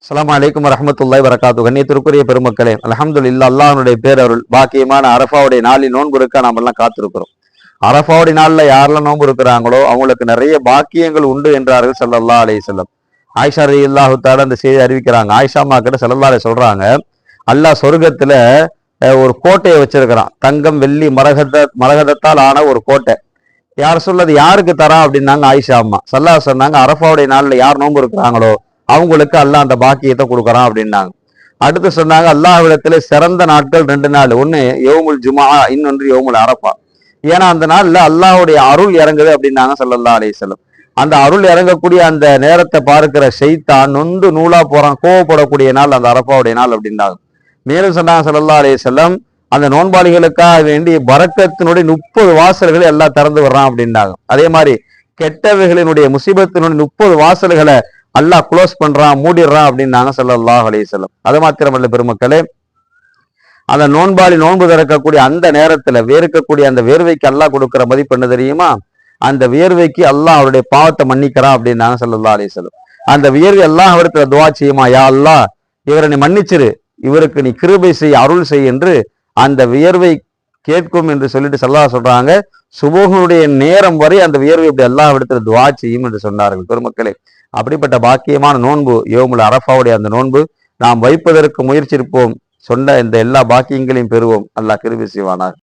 அஸ்ஸலாமு அலைக்கும் வரஹ்மத்துல்லாஹி வரகாத்து. கண்ணியத்திற்குரிய பெருமக்களே, அல்ஹம்துலில்லாஹ், அல்லாஹ்வுடைய பேரருள் பாக்கியமான அரஃபாவுடைய நாளில் நோன்பு இருக்க நாம எல்லாம் காத்திருக்கிறோம். அரஃபாவுடைய நாள்ல யாரெல்லாம் நோன்பு இருக்கிறாங்களோ அவங்களுக்கு நிறைய பாக்கியங்கள் உண்டு என்றார்கள் ஸல்லல்லாஹு அலைஹி வஸல்லம். ஆயிஷா ரலியல்லாஹு தஆலா அந்த செய்தி அறிவிக்கிறாங்க. ஆயிஷா அம்மா கிட்ட ஸல்லல்லாஹு அலைஹி சொல்றாங்க, அல்லாஹ் சொர்க்கத்துல ஒரு கோட்டையை வச்சிருக்கிறான். தங்கம் வெள்ளி மரகதத்தால் ஆன ஒரு கோட்டை. யார் சொல்லது யாருக்கு தரா அப்படின்னாங்க ஆயிஷா அம்மா. ஸல்லல்லாஹு சொன்னாங்க, அரஃபாவுடைய நாள்ல யார் நோன்பு இருக்கிறாங்களோ அவங்களுக்கு அல்லாஹ் அந்த பாக்கியத்தை கொடுக்குறான் அப்படின்னாங்க. அடுத்து சொன்னாங்க, அல்லாஹ்விடத்துல சிறந்த நாட்கள் 2 நாள். ஒன்னு யௌமுல் ஜுமா, இன்னொன்று யௌமுல் அரஃபா. ஏன்னா அந்த நாள்ல அல்லாஹ்வுடைய அருள் இறங்குது அப்படின்னாங்க ஸல்லல்லாஹு அலைஹி வஸல்லம். அந்த அருள் இறங்கக்கூடிய அந்த நேரத்தை பார்க்கிற ஷைத்தான் நொந்து நூலா போறான், கோவப்படக்கூடிய நாள் அந்த அரஃபாவுடைய நாள் அப்படின்னாங்க. மேலும் சொன்னாங்க ஸல்லல்லாஹு அலைஹி வஸல்லம், அந்த நோன்பாளிகளுக்காக வேண்டி பரக்கத்தினுடைய 30 வாசல்களை எல்லாம் திறந்து வர்றான் அப்படின்னாங்க. அதே மாதிரி கெட்டவைகளினுடைய முசீபத்தினுடைய 30 வாசல்களை அல்லாஹ் க்ளோஸ் பண்றான், மூடிடுறான் அப்படின்னாங்க ஸல்லல்லாஹு அலைஹி வஸல்லம். அது மாத்திரமல்ல பெருமக்களே, அந்த நோன்பாளி நோன்பு திறக்கக்கூடிய அந்த நேரத்துல வேர்க்கக்கூடிய அந்த வேர்வைக்கு அல்லாஹ் கொடுக்கிற மதிப்பு என்ன தெரியுமா? அந்த வியர்வைக்கு அல்லாஹ் அவருடைய பாவத்தை மன்னிக்கிறான் அப்படின்னாங்க ஸல்லல்லாஹு அலைஹி வஸல்லம். அந்த வியர்வை அல்லாஹ் அவருக்கு துஆ செய்யுமா, யா அல்லாஹ் இவரை நீ மன்னிச்சிரு, இவருக்கு நீ கிருபை செய், அருள் செய் என்று அந்த வியர்வை கேட்கும் என்று சொல்லிட்டு ஸல்லல்லாஹு சொல்றாங்க. சுபூஹுடைய நேரம் வரை அந்த வியர்வை இப்படி அல்லாஹ் இடத்துல துஆ செய்யும் என்று சொன்னார்கள். பெருமக்களே, அப்படிப்பட்ட பாக்கியமான நோன்பு யௌமுல் அரஃபாவுடைய அந்த நோன்பு நாம் வைப்பதற்கு முயற்சிப்போம். சொன்ன இந்த எல்லா பாக்கியங்களையும் பெறுவோம். அல்லாஹ் கிருபை செய்வானாக.